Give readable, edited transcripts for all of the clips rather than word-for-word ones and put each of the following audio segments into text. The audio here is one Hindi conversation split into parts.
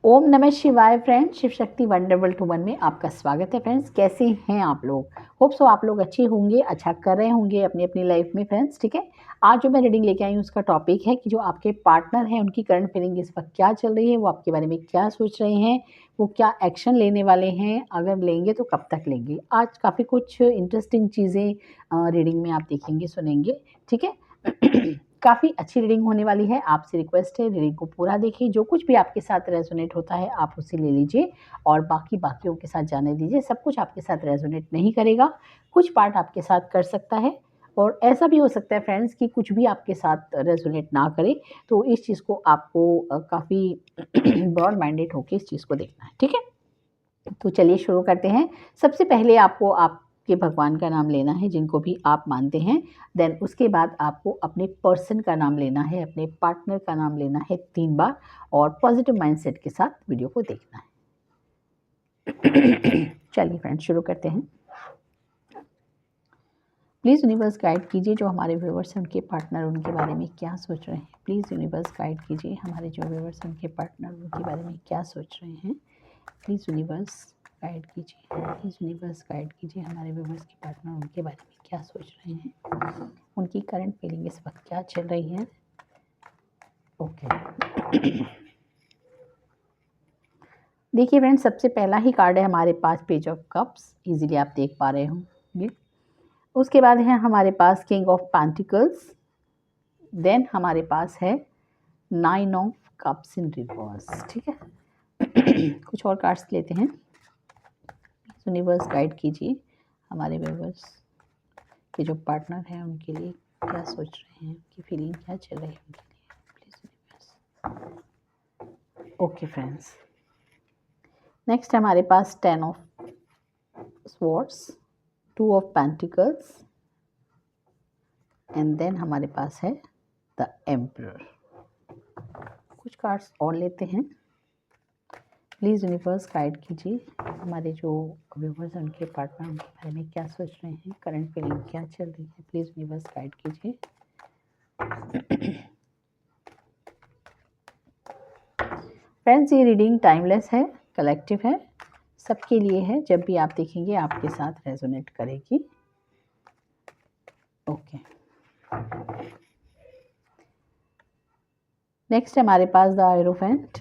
ओम नमः शिवाय friends, Shiv Shakti wonderful to one में आपका स्वागत है। फ्रेंड्स, कैसे हैं आप लोग? होप सो आप लोग अच्छे होंगे, अच्छा कर रहे होंगे अपनी अपनी लाइफ में। फ्रेंड्स, ठीक है, आज जो मैं रीडिंग लेके आई हूँ उसका टॉपिक है कि जो आपके पार्टनर हैं उनकी करंट फीलिंग इस वक्त क्या चल रही है, वो आपके बारे में क्या सोच रहे हैं, वो क्या एक्शन लेने वाले हैं, अगर लेंगे तो कब तक लेंगे। आज काफ़ी कुछ इंटरेस्टिंग चीज़ें रीडिंग में आप देखेंगे, सुनेंगे। ठीक है काफ़ी अच्छी रीडिंग होने वाली है। आपसे रिक्वेस्ट है रीडिंग को पूरा देखिए, जो कुछ भी आपके साथ रेजोनेट होता है आप उसे ले लीजिए और बाकियों के साथ जाने दीजिए। सब कुछ आपके साथ रेजोनेट नहीं करेगा, कुछ पार्ट आपके साथ कर सकता है और ऐसा भी हो सकता है फ्रेंड्स कि कुछ भी आपके साथ रेजोनेट ना करे। तो इस चीज़ को आपको काफ़ी ब्रॉड माइंडेड होकर इस चीज़ को देखना है। ठीक है, तो चलिए शुरू करते हैं। सबसे पहले आपको आपके भगवान का नाम लेना है, जिनको भी आप मानते हैं। देन उसके बाद आपको अपने पर्सन का नाम लेना है, अपने पार्टनर का नाम लेना है 3 बार और पॉजिटिव माइंडसेट के साथ वीडियो को देखना है। चलिए फ्रेंड्स शुरू करते हैं। प्लीज़ यूनिवर्स गाइड कीजिए जो हमारे व्यूवर्स हैं उनके पार्टनर उनके बारे में क्या सोच रहे हैं। प्लीज़ यूनिवर्स गाइड कीजिए हमारे जो व्यूवर्स हैं उनके पार्टनर उनके बारे में क्या सोच रहे हैं। प्लीज़ यूनिवर्स गाइड कीजिए, प्लीज़ यूनिवर्स गाइड कीजिए हमारे व्यूवर्स के पार्टनर उनके बारे में क्या सोच रहे हैं, उनकी करंट फीलिंग इस वक्त क्या चल रही है। ओके देखिए फ्रेंड्स, सबसे पहला ही कार्ड है हमारे पास पेज ऑफ कप्स, इजीली आप देख पा रहे होंगे। उसके बाद है हमारे पास किंग ऑफ पेंटिकल्स, देन हमारे पास है 9 ऑफ कप्स इन रिवर्स। ठीक है कुछ और कार्ड्स लेते हैं। यूनिवर्स गाइड कीजिए हमारे व्यूवर्स के जो पार्टनर हैं उनके लिए क्या सोच रहे हैं, उनकी फीलिंग क्या चल रही है उनके लिए। Please universe. Okay friends, next हमारे पास 10 of swords, 2 of pentacles and then हमारे पास है द एम्परर। कुछ कार्ड्स और लेते हैं। प्लीज़ यूनिवर्स गाइड कीजिए हमारे जो व्यूवर्स हैं उनके पार्टनर उनके बारे में क्या सोच रहे हैं, करंट फीलिंग क्या चल रही है। प्लीज़ यूनिवर्स गाइड कीजिए। फ्रेंड्स, ये रीडिंग टाइमलेस है, कलेक्टिव है, सबके लिए है। जब भी आप देखेंगे आपके साथ रेजोनेट करेगी। ओके नेक्स्ट हमारे पास द आयरोफेंट,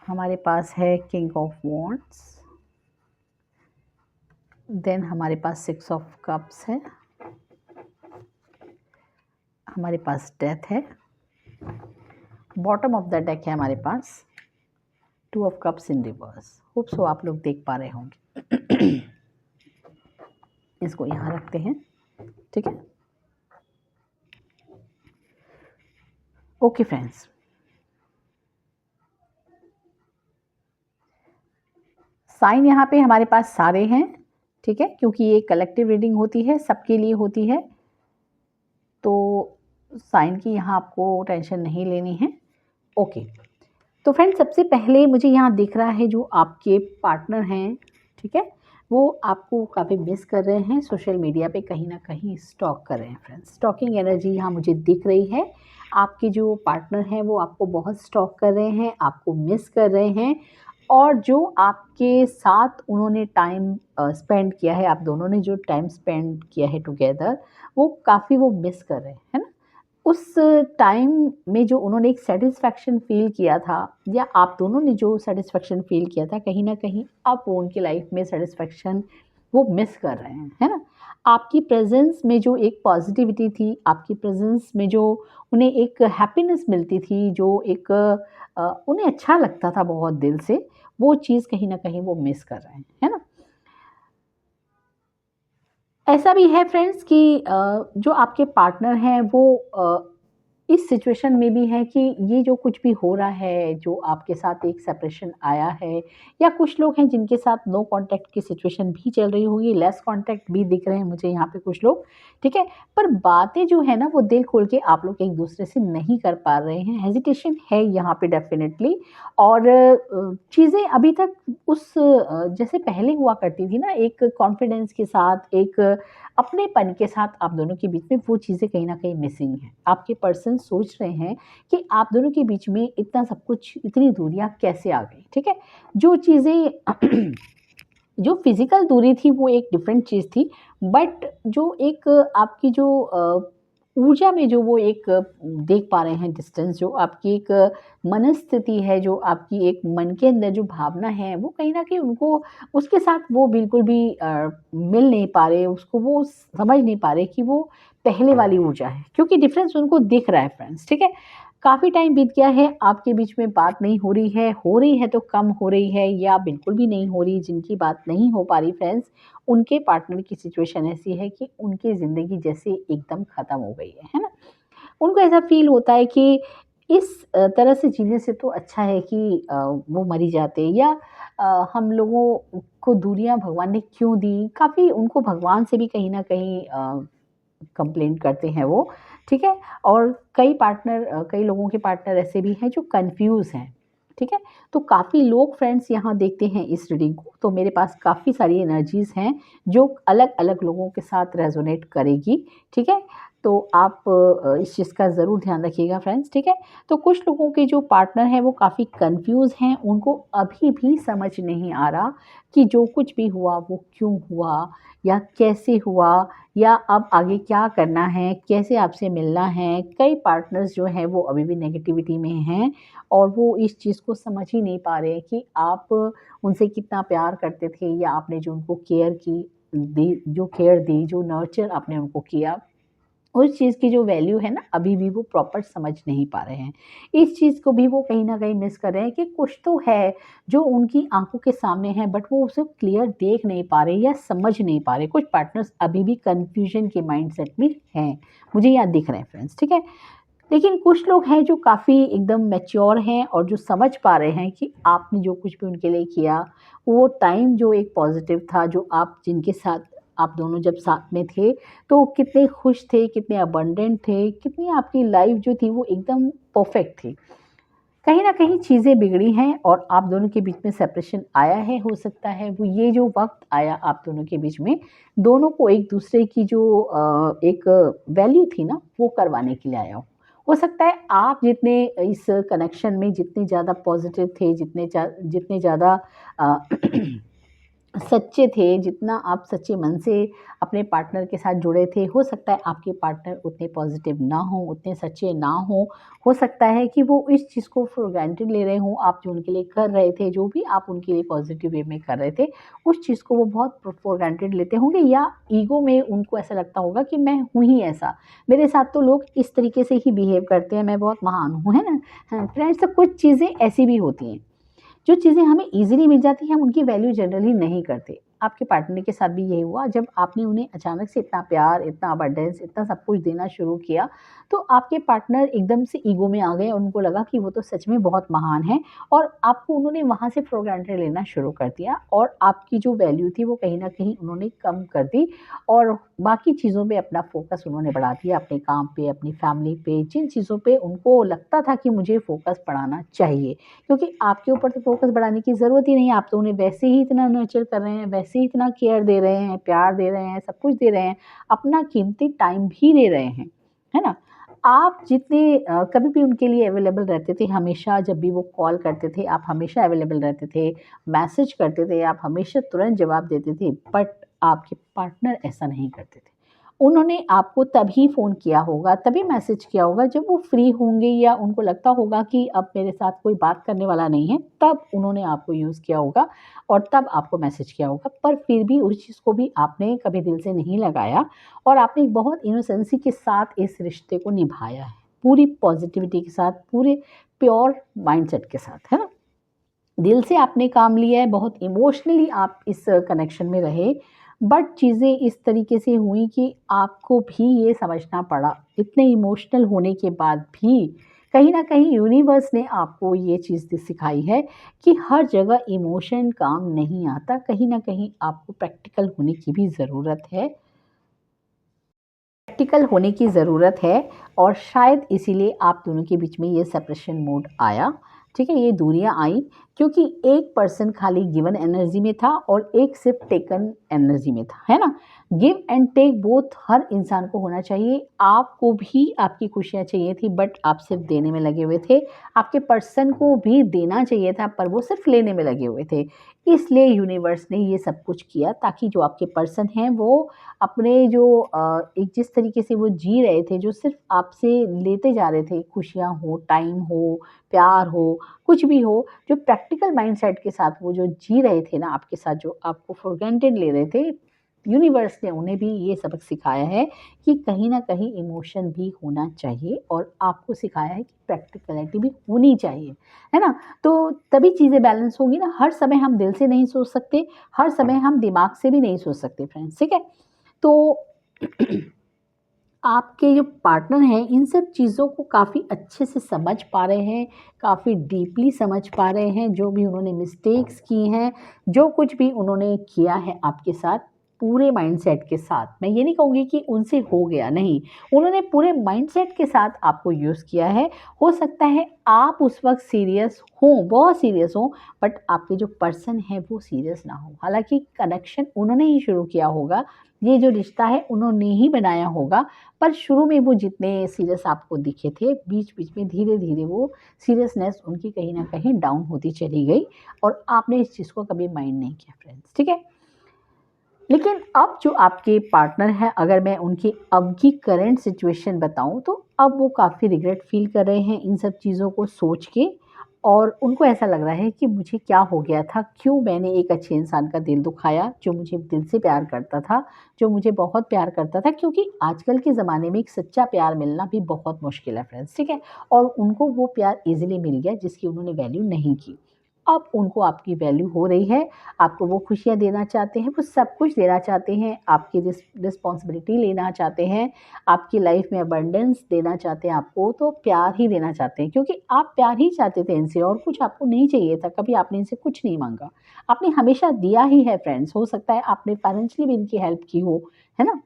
हमारे पास है किंग ऑफ वॉन्ड्स, देन हमारे पास 6 ऑफ कप्स है, हमारे पास डेथ है, बॉटम ऑफ द डेक है हमारे पास 2 of cups in reverse. Hope so आप लोग देख पा रहे होंगे। इसको यहाँ रखते हैं। ठीक है, ओके फ्रेंड्स, साइन यहाँ पे हमारे पास सारे हैं। ठीक है, क्योंकि ये कलेक्टिव रीडिंग होती है, सबके लिए होती है, तो साइन की यहाँ आपको टेंशन नहीं लेनी है। ओके, तो फ्रेंड्स सबसे पहले मुझे यहाँ दिख रहा है जो आपके पार्टनर हैं, ठीक है, वो आपको काफ़ी मिस कर रहे हैं, सोशल मीडिया पे कहीं ना कहीं स्टॉक कर रहे हैं। फ्रेंड्स, स्टॉकिंग एनर्जी यहाँ मुझे दिख रही है। आपके जो पार्टनर हैं वो आपको बहुत स्टॉक कर रहे हैं, आपको मिस कर रहे हैं और जो आपके साथ उन्होंने टाइम स्पेंड किया है, आप दोनों ने जो टाइम स्पेंड किया है टुगेदर, वो काफ़ी वो मिस कर रहे हैं, है ना। उस टाइम में जो उन्होंने एक सैटिस्फैक्शन फ़ील किया था या आप दोनों ने जो सैटिस्फैक्शन फ़ील किया था, कहीं न कहीं अब वो उनकी लाइफ में सैटिस्फैक्शन वो मिस कर रहे हैं, है ना। आपकी प्रेज़ेंस में जो एक पॉज़िटिविटी थी, आपकी प्रेज़ेंस में जो उन्हें एक हैप्पीनेस मिलती थी, जो एक उन्हें अच्छा लगता था बहुत दिल से, वो चीज़ कहीं न कहीं वो मिस कर रहे हैं, है ना। ऐसा भी है फ्रेंड्स कि जो आपके पार्टनर हैं वो इस सिचुएशन में भी हैं कि ये जो कुछ भी हो रहा है, जो आपके साथ एक सेपरेशन आया है या कुछ लोग हैं जिनके साथ नो कांटेक्ट की सिचुएशन भी चल रही होगी, लेस कांटेक्ट भी दिख रहे हैं मुझे यहाँ पे कुछ लोग, ठीक है। पर बातें जो है ना वो दिल खोल के आप लोग एक दूसरे से नहीं कर पा रहे हैं, हेजिटेशन है यहाँ पे डेफिनेटली। और चीज़ें अभी तक उस जैसे पहले हुआ करती थी ना, एक कॉन्फिडेंस के साथ, एक अपनेपन के साथ आप दोनों के बीच में, वो चीज़ें कहीं न कहीं मिसिंग हैं। आपके पर्सन फ्रेंड्स सोच रहे हैं कि आप दोनों के बीच में इतना सब कुछ, इतनी दूरियां कैसे आ गई, ठीक है। जो चीज़ें जो फिज़िकल दूरी थी वो एक डिफरेंट चीज़ थी, बट जो एक आपकी जो ऊर्जा में जो वो एक देख पा रहे हैं डिस्टेंस, जो आपकी एक मनस्थिति है, जो आपकी एक मन के अंदर जो भावना है, वो कहीं न कहीं उनको उसके साथ वो बिल्कुल भी मिल नहीं पा रहे, उसको वो समझ नहीं पा रहे कि वो पहले वाली ऊर्जा है, क्योंकि डिफरेंस उनको दिख रहा है फ्रेंड्स, ठीक है। काफ़ी टाइम बीत गया है, आपके बीच में बात नहीं हो रही है तो कम हो रही है या बिल्कुल भी नहीं हो रही। जिनकी बात नहीं हो पा रही फ्रेंड्स, उनके पार्टनर की सिचुएशन ऐसी है कि उनकी ज़िंदगी जैसे एकदम ख़त्म हो गई है ना? उनको ऐसा फ़ील होता है कि इस तरह से जीने से तो अच्छा है कि वो मर ही जाते, या हम लोगों को दूरियाँ भगवान ने क्यों दी? काफ़ी उनको भगवान से भी कहीं न कहीं कंप्लेंट करते हैं वो, ठीक है? और कई लोगों के पार्टनर ऐसे भी हैं जो कन्फ्यूज़ हैं, ठीक है? तो काफ़ी लोग फ्रेंड्स यहाँ देखते हैं इस रीडिंग को, तो मेरे पास काफ़ी सारी एनर्जीज़ हैं जो अलग-अलग लोगों के साथ रेज़ोनेट करेगी, ठीक है? तो आप इस चीज़ का ज़रूर ध्यान रखिएगा फ्रेंड्स, ठीक है? तो कुछ लोगों के जो पार्टनर हैं वो काफ़ी कन्फ्यूज़ हैं, उनको अभी भी समझ नहीं आ रहा कि जो कुछ भी हुआ वो क्यों हुआ या कैसे हुआ, या अब आगे क्या करना है, कैसे आपसे मिलना है। कई पार्टनर्स जो हैं वो अभी भी नेगेटिविटी में हैं और वो इस चीज़ को समझ ही नहीं पा रहे हैं कि आप उनसे कितना प्यार करते थे, या आपने जो उनको केयर दी, जो नर्चर आपने उनको किया, उस चीज़ की जो वैल्यू है ना, अभी भी वो प्रॉपर समझ नहीं पा रहे हैं। इस चीज़ को भी वो कहीं न कहीं मिस कर रहे हैं कि कुछ तो है जो उनकी आँखों के सामने है, बट वो उसे क्लियर देख नहीं पा रहे या समझ नहीं पा रहे। कुछ पार्टनर्स अभी भी कन्फ्यूज़न के माइंडसेट में हैं। मुझे यहाँ दिख रहे हैं फ्रेंड्स, ठीक है? लेकिन कुछ लोग हैं जो काफ़ी एकदम मैच्योर हैं और जो समझ पा रहे हैं कि आपने जो कुछ भी उनके लिए किया, वो टाइम जो एक पॉज़िटिव था, जो आप जिनके साथ आप दोनों जब साथ में थे, तो कितने खुश थे, कितने अबंडेंट थे, कितनी आपकी लाइफ़ जो थी वो एकदम परफ़ेक्ट थी। कहीं न कहीं चीज़ें बिगड़ी हैं और आप दोनों के बीच में सेपरेशन आया है, हो सकता है वो ये जो वक़्त आया आप दोनों के बीच में, दोनों को एक-दूसरे की जो एक वैल्यू थी ना, वो करवाने के लिए आया हो। हो सकता है आप जितने इस कनेक्शन में जितने ज़्यादा पॉज़िटिव थे, जितने ज़्यादा अ, सच्चे थे, जितना आप सच्चे मन से अपने पार्टनर के साथ जुड़े थे, हो सकता है आपके पार्टनर उतने पॉज़िटिव ना हों, उतने सच्चे ना हों। हो सकता है कि वो इस चीज़ को फॉर ग्रांटेड ले रहे हों, आप जो उनके लिए कर रहे थे, जो भी आप उनके लिए पॉज़िटिव वे में कर रहे थे, उस चीज़ को वो बहुत फॉर ग्रांटेड लेते होंगे, या ईगो में उनको ऐसा लगता होगा कि मैं हूँ ही ऐसा, मेरे साथ तो लोग इस तरीके से ही बिहेव करते हैं, मैं बहुत महान हूँ, है ना? हाँ, फ्रेंड्स, तो कुछ चीज़ें ऐसी भी होती हैं। जो चीज़ें हमें ईज़िली मिल जाती हैं, हम उनकी वैल्यू जनरली नहीं करते। आपके पार्टनर के साथ भी यही हुआ, जब आपने उन्हें अचानक से इतना प्यार, इतना अबंडेंस, इतना सब कुछ देना शुरू किया, तो आपके पार्टनर एकदम से ईगो में आ गए और उनको लगा कि वो तो सच में बहुत महान है, और आपको उन्होंने वहाँ से फॉर ग्रांटेड लेना शुरू कर दिया और आपकी जो वैल्यू थी वो कहीं न कहीं उन्होंने कम कर दी, और बाकी चीज़ों पे अपना फ़ोकस उन्होंने बढ़ा दिया, अपने काम पे, अपनी फैमिली पे, जिन चीज़ों पे उनको लगता था कि मुझे फ़ोकस बढ़ाना चाहिए। क्योंकि आपके ऊपर तो फ़ोकस बढ़ाने की ज़रूरत ही नहीं है, आप तो उन्हें वैसे ही इतना नर्चर कर रहे हैं, वैसे ही इतना केयर दे रहे हैं, प्यार दे रहे हैं, सब कुछ दे रहे हैं, अपना कीमती टाइम भी दे रहे हैं, है ना? आप जितने कभी भी उनके लिए अवेलेबल रहते थे, हमेशा जब भी वो कॉल करते थे, आप हमेशा अवेलेबल रहते थे, मैसेज करते थे, आप हमेशा तुरंत जवाब देते थे, बट आपके पार्टनर ऐसा नहीं करते थे। उन्होंने आपको तभी फ़ोन किया होगा, तभी मैसेज किया होगा जब वो फ्री होंगे, या उनको लगता होगा कि अब मेरे साथ कोई बात करने वाला नहीं है, तब उन्होंने आपको यूज़ किया होगा और तब आपको मैसेज किया होगा। पर फिर भी उस चीज़ को भी आपने कभी दिल से नहीं लगाया और आपने बहुत इनोसेंसी के साथ इस रिश्ते को निभाया है, पूरी पॉज़िटिविटी के साथ, पूरे प्योर माइंडसेट के साथ, है ना? दिल से आपने काम लिया है, बहुत इमोशनली आप इस कनेक्शन में रहे, बट चीज़ें इस तरीके से हुई कि आपको भी ये समझना पड़ा, इतने इमोशनल होने के बाद भी कहीं न कहीं यूनिवर्स ने आपको ये चीज़ सिखाई है कि हर जगह इमोशन काम नहीं आता, कहीं न कहीं आपको प्रैक्टिकल होने की ज़रूरत है, और शायद इसीलिए आप दोनों के बीच में ये सेपरेशन मोड आया। ठीक है, ये दूरियां आई क्योंकि एक पर्सन खाली गिवन एनर्जी में था और एक सिर्फ टेकन एनर्जी में था, है ना। गिव एंड टेक बोथ हर इंसान को होना चाहिए। आपको भी आपकी खुशियां चाहिए थी बट आप सिर्फ देने में लगे हुए थे। आपके पर्सन को भी देना चाहिए था पर वो सिर्फ लेने में लगे हुए थे। इसलिए यूनिवर्स ने ये सब कुछ किया ताकि जो आपके पर्सन हैं वो अपने जो एक जिस तरीके से वो जी रहे थे, जो सिर्फ आपसे लेते जा रहे थे, खुशियाँ हो, टाइम हो, प्यार हो, कुछ भी हो, जो प्रैक्टिकल माइंडसेट के साथ वो जो जी रहे थे ना आपके साथ, जो आपको फॉर ग्रांटेड ले रहे थे, यूनिवर्स ने उन्हें भी ये सबक सिखाया है कि कहीं न कहीं इमोशन भी होना चाहिए और आपको सिखाया है कि प्रैक्टिकलिटी भी होनी चाहिए, है ना? तो तभी चीज़ें बैलेंस होंगी ना। हर समय हम दिल से नहीं सोच सकते, हर समय हम दिमाग से भी नहीं सोच सकते फ्रेंड्स, ठीक है? तो आपके जो पार्टनर हैं इन सब चीज़ों को काफ़ी अच्छे से समझ पा रहे हैं, काफ़ी डीपली समझ पा रहे हैं, जो भी उन्होंने मिस्टेक्स की हैं, जो कुछ भी उन्होंने किया है आपके साथ, पूरे माइंडसेट के साथ। मैं ये नहीं कहूँगी कि उनसे हो गया, नहीं, उन्होंने पूरे माइंडसेट के साथ आपको यूज़ किया है। हो सकता है आप उस वक़्त सीरियस हों, बहुत सीरियस हों, बट आपके जो पर्सन है वो सीरियस ना हो। हालाँकि कनेक्शन उन्होंने ही शुरू किया होगा, ये जो रिश्ता है उन्होंने ही बनाया होगा, पर शुरू में वो जितने सीरियस आपको दिखे थे, बीच-बीच में धीरे-धीरे वो सीरियसनेस उनकी कहीं न कहीं डाउन होती चली गई और आपने इस चीज़ को कभी माइंड नहीं किया फ्रेंड्स, ठीक है? लेकिन अब जो आपके पार्टनर हैं, अगर मैं उनकी अब की करंट सिचुएशन बताऊँ, तो अब वो काफ़ी रिग्रेट फ़ील कर रहे हैं इन सब चीज़ों को सोच के और उनको ऐसा लग रहा है कि मुझे क्या हो गया था? क्यों मैंने एक अच्छे इंसान का दिल दुखाया, जो मुझे दिल से प्यार करता था, जो मुझे बहुत प्यार करता था, क्योंकि आजकल के ज़माने में एक सच्चा प्यार मिलना भी बहुत मुश्किल है फ्रेंड्स, ठीक है? और उनको वो प्यार ईज़िली मिल गया जिसकी उन्होंने वैल्यू नहीं की। अब उनको आपकी वैल्यू हो रही है, आपको वो खुशियाँ देना चाहते हैं, वो सब कुछ देना चाहते हैं, आपकी रिस्पॉन्सिबिलिटी लेना चाहते हैं, आपकी लाइफ में अबंडेंस देना चाहते हैं आपको, तो प्यार ही देना चाहते हैं क्योंकि आप प्यार ही चाहते थे इनसे और कुछ आपको नहीं चाहिए था, कभी आपने इनसे कुछ नहीं माँगा। आपने हमेशा दिया ही है फ्रेंड्स, हो सकता है आपने फाइनेंशियली भी इनकी हेल्प की हो, है ना?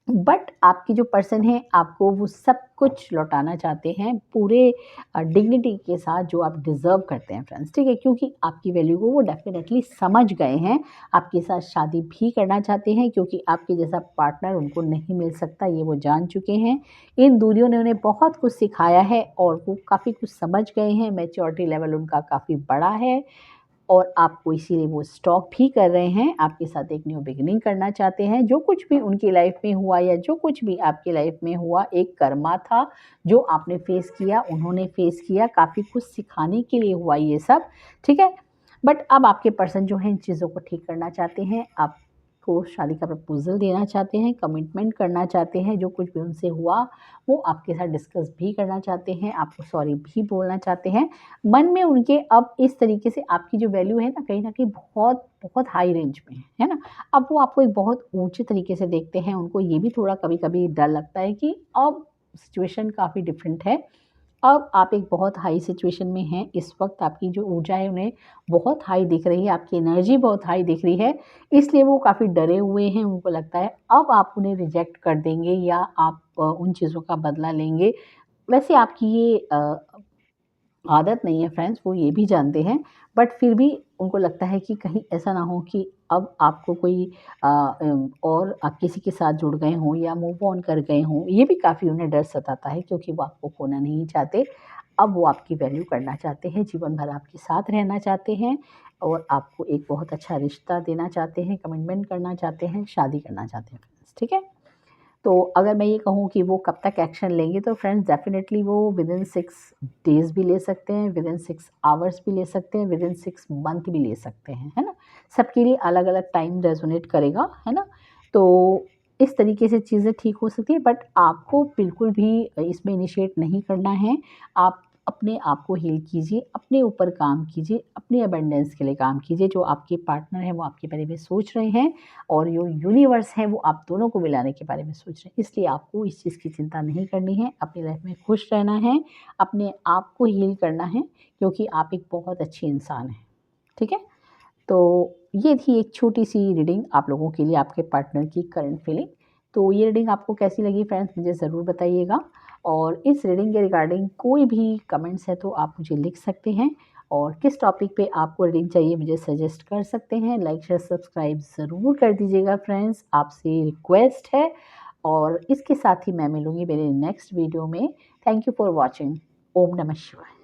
बट आपके जो पर्सन हैं आपको वो सब कुछ लौटाना चाहते हैं पूरे डिग्निटी के साथ जो आप डिज़र्व करते हैं फ्रेंड्स, ठीक है? क्योंकि आपकी वैल्यू को वो डेफ़िनेटली समझ गए हैं, आपके साथ शादी भी करना चाहते हैं क्योंकि आपके जैसा पार्टनर उनको नहीं मिल सकता, ये वो जान चुके हैं। इन दूरियों ने उन्हें बहुत कुछ सिखाया है और वो काफ़ी कुछ समझ गए हैं, मैच्योरिटी लेवल उनका काफ़ी बड़ा है और आपको इसीलिए वो स्टॉक भी कर रहे हैं, आपके साथ एक न्यू बिगिनिंग करना चाहते हैं। जो कुछ भी उनकी लाइफ़ में हुआ या जो कुछ भी आपकी लाइफ़ में हुआ, एक कर्मा था, जो आपने फ़ेस किया, उन्होंने फ़ेस किया, काफ़ी कुछ सिखाने के लिए हुआ ये सब, ठीक है? बट अब आपके पर्सन जो हैं इन चीज़ों को ठीक करना चाहते हैं, आपको शादी का प्रपोज़ल देना चाहते हैं, कमिटमेंट करना चाहते हैं, जो कुछ भी उनसे हुआ, वो आपके साथ डिस्कस भी करना चाहते हैं, आपको सॉरी भी बोलना चाहते हैं। मन में उनके अब इस तरीके से आपकी जो वैल्यू है ना कहीं न कहीं बहुत, बहुत हाई रेंज में है ना? अब वो आपको एक बहुत ऊँचे तरीके से देखते हैं, उनको ये भी थोड़ा कभी-कभी डर लगता है कि अब सिचुएशन काफ़ी डिफरेंट है। अब आप एक बहुत हाई सिचुएशन में हैं, इस वक़्त आपकी जो ऊर्जा है उन्हें बहुत हाई दिख रही है, आपकी एनर्जी बहुत हाई दिख रही है, इसलिए वो काफ़ी डरे हुए हैं। उनको लगता है अब आप उन्हें रिजेक्ट कर देंगे या आप उन चीज़ों का बदला लेंगे। वैसे आपकी ये आदत नहीं है फ्रेंड्स, वो ये भी जानते हैं, बट फिर भी उनको लगता है कि कहीं ऐसा ना हो कि अब आपको कोई और आप किसी के साथ जुड़ गए हों या मूव ऑन कर गए हों, ये भी काफ़ी उन्हें डर सताता है क्योंकि वो आपको खोना नहीं चाहते। अब वो आपकी वैल्यू करना चाहते हैं, जीवन भर आपके साथ रहना चाहते हैं और आपको एक बहुत अच्छा रिश्ता देना चाहते हैं, कमिटमेंट करना चाहते हैं, शादी करना चाहते हैं फ्रेंड्स, ठीक है? तो अगर मैं ये कहूँ कि वो कब तक एक्शन लेंगे तो फ्रेंड्स डेफ़िनेटली वो विदिन 6 डेज़ भी ले सकते हैं, विदिन 6 आवर्स भी ले सकते हैं, विदिन 6 मंथ भी ले सकते हैं, है ना? सबके लिए अलग-अलग टाइम रेज़ोनेट करेगा, है ना? तो इस तरीके से चीज़ें ठीक हो सकती हैं बट आपको बिल्कुल भी इसमें इनिशिएट नहीं करना है। आप अपने आप को हील कीजिए, अपने ऊपर काम कीजिए, अपने अबंडेंस के लिए काम कीजिए। जो आपके पार्टनर हैं वो आपके बारे में सोच रहे हैं और जो यूनिवर्स है वो आप दोनों को मिलाने के बारे में सोच रहे हैं। इसलिए आपको इस चीज़ की चिंता नहीं करनी है, अपनी लाइफ में खुश रहना है, अपने आप को हील करना है क्योंकि आप एक बहुत अच्छे इंसान हैं, ठीक है? तो ये थी एक छोटी-सी रीडिंग आप लोगों के लिए आपके पार्टनर की करंट फीलिंग। तो ये रीडिंग आपको कैसी लगी फ्रेंड्स मुझे ज़रूर बताइएगा और इस रीडिंग के रिगार्डिंग कोई भी कमेंट्स है तो आप मुझे लिख सकते हैं, और किस टॉपिक पे आपको रीडिंग चाहिए मुझे सजेस्ट कर सकते हैं। लाइक शेयर सब्सक्राइब ज़रूर कर दीजिएगा फ्रेंड्स, आपसे रिक्वेस्ट है। और इसके साथ ही मैं मिलूँगी मेरे नेक्स्ट वीडियो में। Thank you for watching. ओम नमः शिवाय।